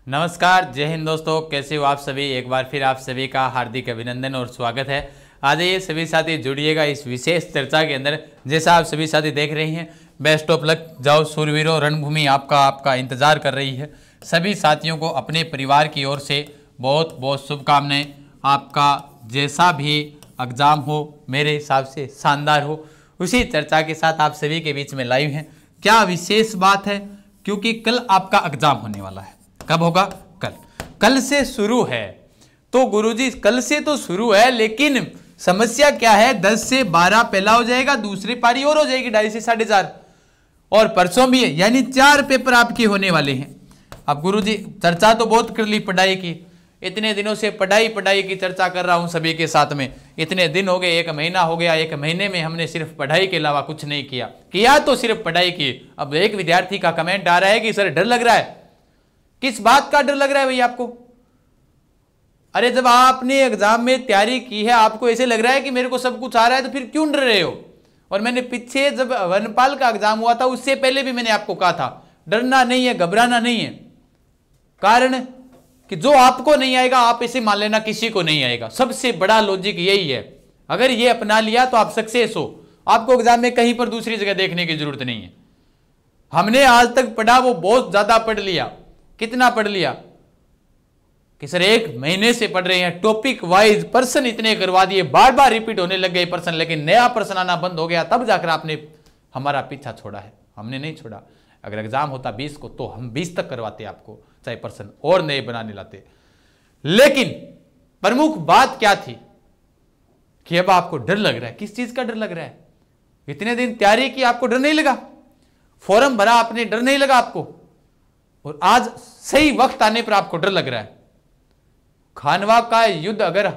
नमस्कार, जय हिंद दोस्तों। कैसे हो आप सभी। एक बार फिर आप सभी का हार्दिक अभिनंदन और स्वागत है। आज ये सभी साथी जुड़िएगा इस विशेष चर्चा के अंदर। जैसा आप सभी साथी देख रहे हैं, बेस्ट ऑफ लक जाओ सूरवीरों, रणभूमि आपका इंतजार कर रही है। सभी साथियों को अपने परिवार की ओर से बहुत बहुत शुभकामनाएं। आपका जैसा भी एग्जाम हो मेरे हिसाब से शानदार हो। उसी चर्चा के साथ आप सभी के बीच में लाइव हैं। क्या विशेष बात है, क्योंकि कल आपका एग्जाम होने वाला है। कब होगा? कल से शुरू है। तो गुरुजी कल से तो शुरू है, लेकिन समस्या क्या है, 10 से 12 पहला हो जाएगा, दूसरी पारी और हो जाएगी 2:30 से 4:30, और परसों भी है, यानी 4 पेपर आपके होने वाले हैं। अब गुरुजी चर्चा तो बहुत कर ली पढ़ाई की, इतने दिनों से पढ़ाई की चर्चा कर रहा हूं सभी के साथ में। इतने दिन हो गए, 1 महीना हो गया, 1 महीने में हमने सिर्फ पढ़ाई के अलावा कुछ नहीं किया तो सिर्फ पढ़ाई की। अब एक विद्यार्थी का कमेंट आ रहा है कि सर डर लग रहा है। किस बात का डर लग रहा है भैया आपको? अरे जब आपने एग्जाम में तैयारी की है, आपको ऐसे लग रहा है कि मेरे को सब कुछ आ रहा है, तो फिर क्यों डर रहे हो? और मैंने पीछे जब वनपाल का एग्जाम हुआ था, उससे पहले भी मैंने आपको कहा था डरना नहीं है, घबराना नहीं है। कारण कि जो आपको नहीं आएगा आप इसे मान लेना किसी को नहीं आएगा। सबसे बड़ा लॉजिक यही है। अगर ये अपना लिया तो आप सक्सेस हो। आपको एग्जाम में कहीं पर दूसरी जगह देखने की जरूरत नहीं है। हमने आज तक पढ़ा वो बहुत ज्यादा पढ़ लिया। कितना पढ़ लिया कि सर 1 महीने से पढ़ रहे हैं, टॉपिक वाइज प्रश्न इतने करवा दिए, बार बार रिपीट होने लग गए प्रश्न, लेकिन नया प्रश्न आना बंद हो गया। तब जाकर आपने हमारा पीछा छोड़ा है। हमने नहीं छोड़ा। अगर एग्जाम होता 20 को तो हम 20 तक करवाते आपको, चाहे प्रश्न और नए बनाने लाते। लेकिन प्रमुख बात क्या थी कि अब आपको डर लग रहा है। किस चीज का डर लग रहा है? इतने दिन तैयारी की, आपको डर नहीं लगा? फॉर्म भरा आपने, डर नहीं लगा आपको? और आज सही वक्त आने पर आपको डर लग रहा है। खानवा का युद्ध अगर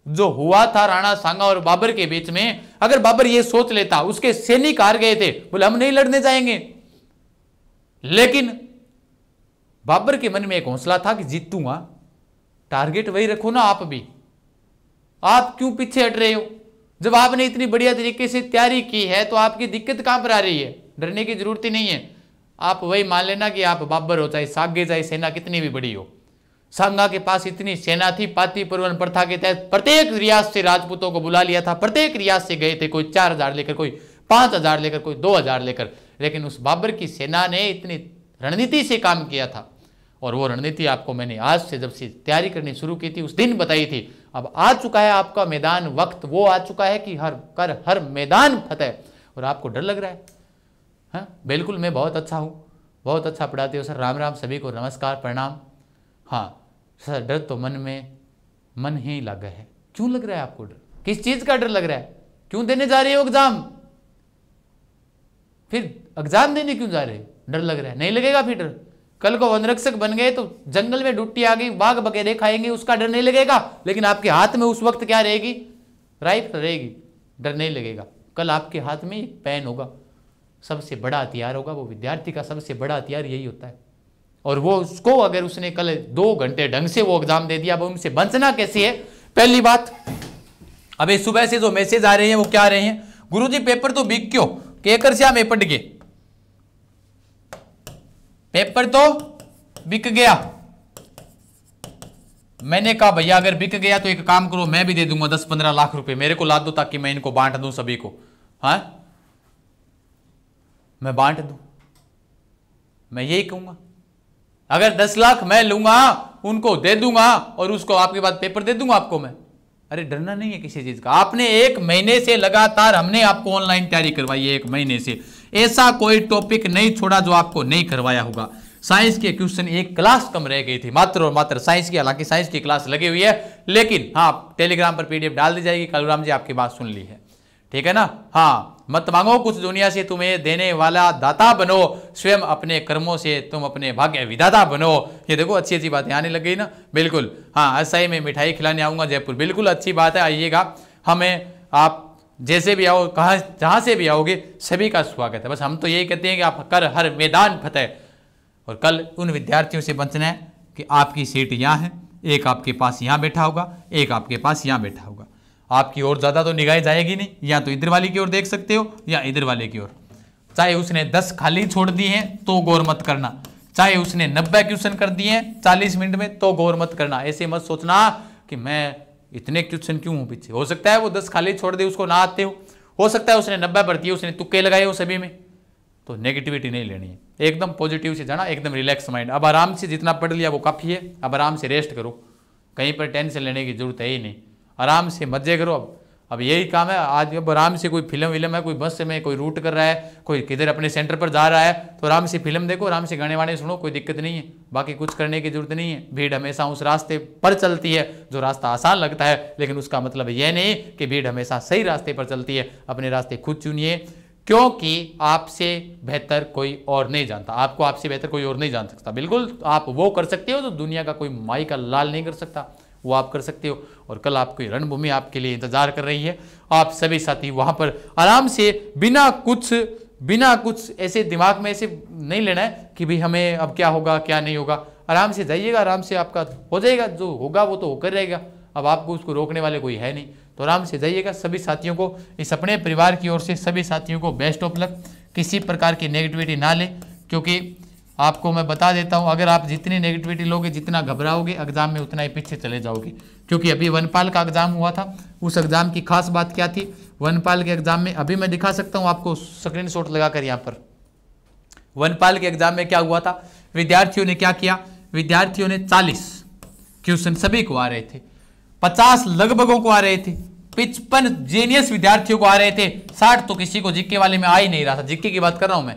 जो हुआ था राणा सांगा और बाबर के बीच में, अगर बाबर ये सोच लेता, उसके सैनिक हार गए थे, बोले हम नहीं लड़ने जाएंगे, लेकिन बाबर के मन में एक हौसला था कि जीतूंगा। टारगेट वही रखो ना आप भी। आप क्यों पीछे हट रहे हो? जब आपने इतनी बढ़िया तरीके से तैयारी की है तो आपकी दिक्कत कहां पर आ रही है? डरने की जरूरत ही नहीं है। आप वही मान लेना कि आप बाबर हो, चाहे सागे, चाहे सेना कितनी भी बड़ी हो। सांगा के पास इतनी सेना थी, पाती परवन प्रथा के तहत प्रत्येक रियासत से राजपूतों को बुला लिया था। प्रत्येक रियासत से गए थे, कोई 4000 लेकर, कोई 5000 लेकर, कोई 2000 लेकर। लेकिन उस बाबर की सेना ने इतनी रणनीति से काम किया था। और वो रणनीति आपको मैंने आज से जब से तैयारी करनी शुरू की थी उस दिन बताई थी। अब आ चुका है आपका मैदान, वक्त वो आ चुका है कि हर मैदान फतेह। और आपको डर लग रहा है? हाँ बिल्कुल, मैं बहुत अच्छा हूँ, बहुत अच्छा पढ़ाते हो सर। राम राम सभी को, नमस्कार, प्रणाम। हाँ सर, डर तो मन ही लगा है। क्यों लग रहा है आपको डर? किस चीज का डर लग रहा है? क्यों देने जा रहे हो एग्जाम? फिर एग्जाम देने क्यों जा रहे हो? डर लग रहा है? नहीं लगेगा फिर डर। कल को वनरक्षक बन गए तो जंगल में डुट्टी आ गई, बाघ बगैरे खाएंगे, उसका डर नहीं लगेगा। लेकिन आपके हाथ में उस वक्त क्या रहेगी? राइफल रहेगी, डर नहीं लगेगा। कल आपके हाथ में एक पेन होगा, सबसे बड़ा हथियार होगा। वो विद्यार्थी का सबसे बड़ा हथियार यही होता है। और वो उसको अगर उसने कल 2 घंटे ढंग से वो एग्जाम दे दिया, अब उनसे बचना कैसे है? पहली बात, अभी सुबह से जो मैसेज आ रहे हैं वो क्या आ रहे हैं? गुरुजी पेपर तो बिक क्यों, केकर श्या में पट गए, पेपर तो बिक गया। मैंने कहा भैया अगर बिक गया तो एक काम करो, मैं भी दे दूंगा 10-15 लाख रुपए, मेरे को ला दो ताकि मैं इनको बांट दूं सभी को। हाँ मैं बांट दूं, मैं यही कहूंगा। अगर 10 लाख मैं लूंगा, उनको दे दूंगा और उसको आपके बाद पेपर दे दूंगा आपको मैं। अरे डरना नहीं है किसी चीज का। आपने 1 महीने से लगातार हमने आपको ऑनलाइन तैयारी करवाई है। 1 महीने से ऐसा कोई टॉपिक नहीं छोड़ा जो आपको नहीं करवाया होगा। साइंस के क्वेश्चन 1 क्लास कम रह गई थी, मात्र और मात्र साइंस की। हालांकि साइंस की क्लास लगी हुई है, लेकिन हाँ टेलीग्राम पर PDF डाल दी जाएगी। कालूराम जी आपकी बात सुन ली है, ठीक है ना? हाँ मत मांगो कुछ दुनिया से, तुम्हें देने वाला दाता बनो, स्वयं अपने कर्मों से तुम अपने भाग्य विधाता बनो। ये देखो अच्छी अच्छी बातें आने लग गई ना। बिल्कुल हाँ, ऐसा ही मैं मिठाई खिलाने आऊँगा जयपुर, बिल्कुल अच्छी बात है, आइएगा। हमें आप जैसे भी आओ, कहाँ जहाँ से भी आओगे, सभी का स्वागत है। बस हम तो यही कहते हैं कि आप कर हर मैदान फतेह। और कल उन विद्यार्थियों से बचना है कि आपकी सीट यहाँ है, एक आपके पास यहाँ बैठा होगा, एक आपके पास यहाँ बैठा होगा। आपकी ओर ज़्यादा तो निगाहें जाएगी नहीं, या तो इधर वाली की ओर देख सकते हो या इधर वाले की ओर। चाहे उसने 10 खाली छोड़ दी हैं तो गौर मत करना, चाहे उसने 90 क्वेश्चन कर दिए 40 मिनट में, तो गौर मत करना। ऐसे मत सोचना कि मैं इतने क्वेश्चन क्यों हूं पीछे। हो सकता है वो 10 खाली छोड़ दे, उसको ना आते हो सकता है उसने 90 भर दिए, उसने तुक्के लगाए हो सभी में। तो नेगेटिविटी नहीं लेनी है, एकदम पॉजिटिव से जाना, एकदम रिलैक्स माइंड। अब आराम से जितना पढ़ लिया वो काफ़ी है, अब आराम से रेस्ट करो, कहीं पर टेंशन लेने की जरूरत है ही नहीं, आराम से मजे करो। अब यही काम है आज। अब आराम से कोई फिल्म विल्म है, कोई बस में कोई रूट कर रहा है, कोई किधर अपने सेंटर पर जा रहा है, तो आराम से फिल्म देखो, आराम से गाने वाने सुनो, कोई दिक्कत नहीं है। बाकी कुछ करने की जरूरत नहीं है। भीड़ हमेशा उस रास्ते पर चलती है जो रास्ता आसान लगता है, लेकिन उसका मतलब यह नहीं कि भीड़ हमेशा सही रास्ते पर चलती है। अपने रास्ते खुद चुनिए, क्योंकि आपसे बेहतर कोई और नहीं जानता, आपको आपसे बेहतर कोई और नहीं जान सकता। बिल्कुल आप वो कर सकते हो जो दुनिया का कोई माई का लाल नहीं कर सकता, वो आप कर सकते हो। और कल आपकी रणभूमि आपके लिए इंतजार कर रही है। आप सभी साथी वहां पर आराम से बिना कुछ ऐसे दिमाग में ऐसे नहीं लेना है कि भाई हमें अब क्या होगा क्या नहीं होगा। आराम से जाइएगा, आराम से आपका हो जाएगा, जो होगा वो तो होकर रहेगा। अब आपको उसको रोकने वाले कोई है नहीं, तो आराम से जाइएगा। सभी साथियों को, इस अपने परिवार की ओर से सभी साथियों को बेस्ट ऑफ लक। किसी प्रकार की नेगेटिविटी ना ले, क्योंकि आपको मैं बता देता हूं, अगर आप जितनी नेगेटिविटी लोगे, जितना घबराओगे एग्जाम में, उतना ही पीछे चले जाओगे। क्योंकि अभी वनपाल का एग्जाम हुआ था, उस एग्जाम की खास बात क्या थी वनपाल के एग्जाम में, अभी मैं दिखा सकता हूं आपको स्क्रीनशॉट लगाकर यहाँ पर। वनपाल के एग्जाम में क्या हुआ था, विद्यार्थियों ने क्या किया, विद्यार्थियों ने 40 क्वेश्चन सभी को आ रहे थे, 50 लगभगों को आ रहे थे, 55 जीनियस विद्यार्थियों को आ रहे थे, 60 तो किसी को जीके वाले में आ ही नहीं रहा था। जीके की बात कर रहा हूं मैं।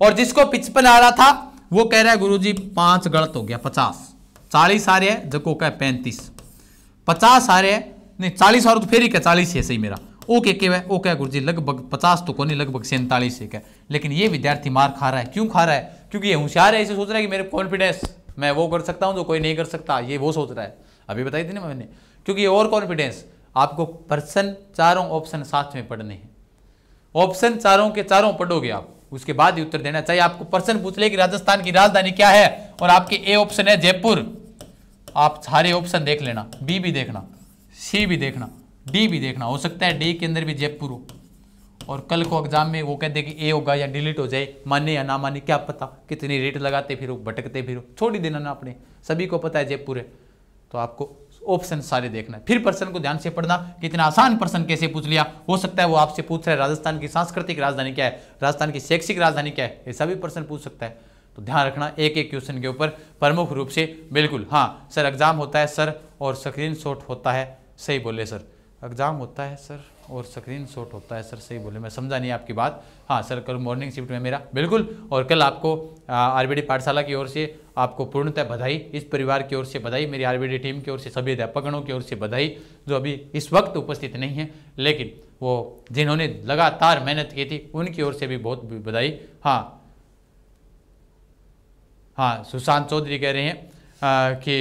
और जिसको 55 आ रहा था वो कह रहा है गुरुजी 5 गलत हो गया। 50 40 आ रहे हैं, जको का 35, 50 आ रहे हैं, नहीं 40 और तो फिर ही क्या 40 है सही मेरा। ओके ओके गुरुजी लगभग 50 तो कोई नहीं, लगभग 47 है क्या। लेकिन ये विद्यार्थी मार खा रहा है, क्यों खा रहा है, क्योंकि ये होशियार है, ऐसे सोच रहा है कि मेरे कॉन्फिडेंस, मैं वो कर सकता हूं जो कोई नहीं कर सकता, ये वो सोच रहा है। अभी बताई थी ना मैंने, क्योंकि ये और कॉन्फिडेंस। आपको पर्सन चारों ऑप्शन साथ में पढ़ने हैं, ऑप्शन चारों के चारों पढ़ोगे आप, उसके बाद ही उत्तर देना चाहिए। आपको पर्सन पूछ ले कि राजस्थान की राजधानी क्या है, और आपके ए ऑप्शन है जयपुर, आप सारे ऑप्शन देख लेना, बी भी देखना, सी भी देखना, डी भी देखना, हो सकता है डी के अंदर भी जयपुर हो। और कल को एग्जाम में वो कहते कि ए होगा या डिलीट हो जाए, माने या ना माने क्या पता, कितनी रेट लगाते फिरो, भटकते फिरो, छोड़ ही देना ना अपने, सभी को पता है जयपुर है। तो आपको ऑप्शन सारे देखना है, फिर पर्सन को ध्यान से पढ़ना। कितना आसान पर्सन कैसे पूछ लिया, हो सकता है वो आपसे पूछ रहा है राजस्थान की सांस्कृतिक राजधानी क्या है, राजस्थान की शैक्षिक राजधानी क्या है, ऐसा भी पर्सन पूछ सकता है। तो ध्यान रखना एक एक क्वेश्चन के ऊपर प्रमुख रूप से। बिल्कुल हाँ सर, एग्जाम होता है सर और स्क्रीनशॉट होता है, सही बोले सर, एग्जाम होता है सर और स्क्रीनशॉट होता है सर, सही बोले, मैं समझा नहीं आपकी बात। हाँ सर, कल मॉर्निंग शिफ्ट में मेरा, बिल्कुल। और कल आपको आरबीडी पाठशाला की ओर से आपको पूर्णतः बधाई, इस परिवार की ओर से बधाई, मेरी आरबीडी टीम की ओर से, सभी अध्यापकों की ओर से बधाई, जो अभी इस वक्त उपस्थित नहीं है, लेकिन वो जिन्होंने लगातार मेहनत की थी उनकी ओर से भी बहुत बधाई। हाँ सुशांत चौधरी कह रहे हैं कि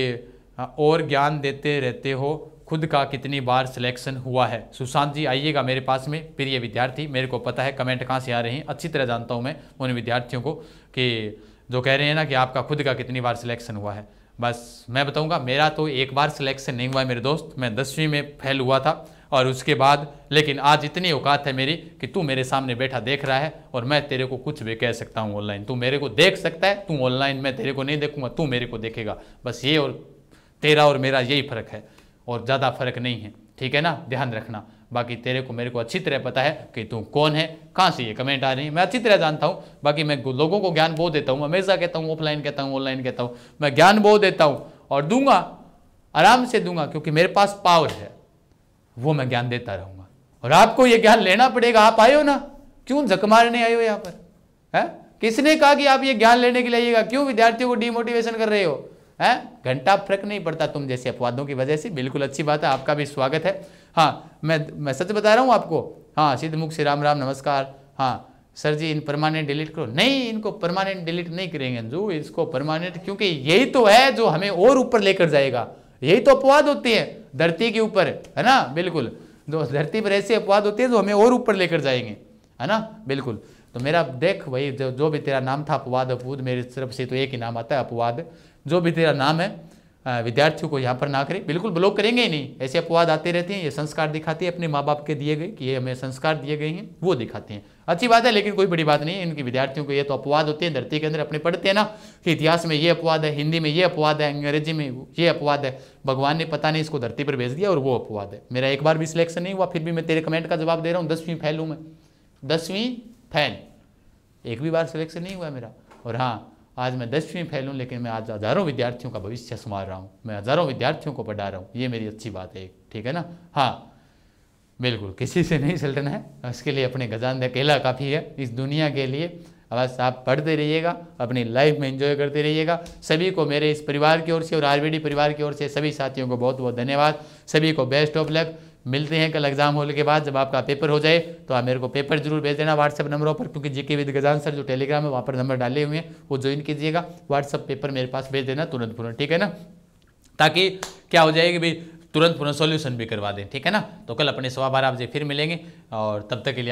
और ज्ञान देते रहते हो, खुद का कितनी बार सिलेक्शन हुआ है। सुशांत जी आइएगा मेरे पास में, प्रिय विद्यार्थी, मेरे को पता है कमेंट कहाँ से आ रहे हैं, अच्छी तरह जानता हूँ मैं उन विद्यार्थियों को कि जो कह रहे हैं ना कि आपका खुद का कितनी बार सिलेक्शन हुआ है। बस मैं बताऊंगा, मेरा तो एक बार सिलेक्शन नहीं हुआ है मेरे दोस्त, मैं 10वीं में फेल हुआ था और उसके बाद, लेकिन आज इतनी औकात है मेरी कि तू मेरे सामने बैठा देख रहा है और मैं तेरे को कुछ भी कह सकता हूँ ऑनलाइन, तू मेरे को देख सकता है, तू ऑनलाइन, मैं तेरे को नहीं देखूंगा, तू मेरे को देखेगा। बस ये और तेरा और मेरा यही फर्क है, और ज़्यादा फर्क नहीं है, ठीक है ना, ध्यान रखना। बाकी तेरे को मेरे को अच्छी तरह पता है कि तू कौन है, कहाँ से ये कमेंट आ रही है, मैं अच्छी तरह जानता हूँ। बाकी मैं लोगों को ज्ञान बहुत देता हूँ, हमेशा कहता हूँ, ऑफलाइन कहता हूँ, ऑनलाइन कहता हूँ, मैं ज्ञान बहुत देता हूँ और दूंगा, आराम से दूंगा, क्योंकि मेरे पास पावर है, वो मैं ज्ञान देता रहूँगा। और आपको ये ज्ञान लेना पड़ेगा। आप आए हो ना, क्यों झक मारने आए हो यहाँ पर, है? किसने कहा कि आप ये ज्ञान लेने के लिए आइएगा? क्यों विद्यार्थियों को डिमोटिवेशन कर रहे हो? घंटा फर्क नहीं पड़ता तुम जैसे अपवादों की वजह से। बिल्कुल अच्छी बात है, आपका भी स्वागत है। हाँ मैं सच बता रहा हूँ आपको। हाँ सिद्ध मुख से राम राम नमस्कार। हाँ सर जी इन परमानेंट डिलीट करो, नहीं इनको परमानेंट डिलीट नहीं करेंगे जो, इसको परमानेंट, क्योंकि यही तो है जो हमें और ऊपर लेकर जाएगा। यही तो अपवाद होती है धरती के ऊपर, है ना। बिल्कुल, जो धरती पर ऐसे अपवाद होते हैं जो हमें और ऊपर लेकर जाएंगे, है ना। बिल्कुल, तो मेरा देख वही जो भी तेरा नाम था अपवाद अपवाद, मेरी तरफ से तो एक ही नाम आता है अपवाद। जो भी तेरा नाम है विद्यार्थियों को यहाँ पर ना करें, बिल्कुल ब्लॉक करेंगे ही नहीं। ऐसे अपवाद आते रहते हैं, ये संस्कार दिखाते हैं अपने माँ बाप के दिए गए, कि ये हमें संस्कार दिए गए हैं, वो दिखाते हैं। अच्छी बात है, लेकिन कोई बड़ी बात नहीं है। इनकी विद्यार्थियों को ये तो अपवाद होते हैं धरती के अंदर, अपने पढ़ते हैं ना कि इतिहास में ये अपवाद है, हिंदी में ये अपवाद है, अंग्रेजी में ये अपवाद है। भगवान ने पता नहीं इसको धरती पर भेज दिया और वो अपवाद है। मेरा एक बार भी सिलेक्शन नहीं हुआ, फिर भी मैं तेरे कमेंट का जवाब दे रहा हूँ। 10वीं फेल हूँ मैं, 10वीं फेल, एक भी बार सिलेक्शन नहीं हुआ मेरा। और हाँ, आज मैं 10वीं फेल हूँ, लेकिन मैं आज हज़ारों विद्यार्थियों का भविष्य संवार रहा हूँ, मैं हज़ारों विद्यार्थियों को पढ़ा रहा हूँ। ये मेरी अच्छी बात है, ठीक है ना। हाँ बिल्कुल, किसी से नहीं चलना है, उसके लिए अपने गजानंद अकेला काफ़ी है इस दुनिया के लिए। बस आप पढ़ते रहिएगा, अपनी लाइफ में एंजॉय करते रहिएगा। सभी को मेरे इस परिवार की ओर से और आरबीडी परिवार की ओर से सभी साथियों को बहुत बहुत धन्यवाद। सभी को बेस्ट ऑफ लक। मिलते हैं कल एग्जाम होने के बाद, जब आपका पेपर हो जाए तो आप मेरे को पेपर जरूर भेज देना व्हाट्सएप नंबरों पर, क्योंकि जीके विद गजान सर जो टेलीग्राम है वहाँ पर नंबर डाले हुए हैं, वो ज्वाइन कीजिएगा। व्हाट्सएप पेपर मेरे पास भेज देना तुरंत, ठीक है ना, ताकि क्या हो जाएगी भाई, तुरंत सॉल्यूशन भी करवा दें, ठीक है ना। तो कल अपने 12:15 बजे फिर मिलेंगे, और तब तक के लिए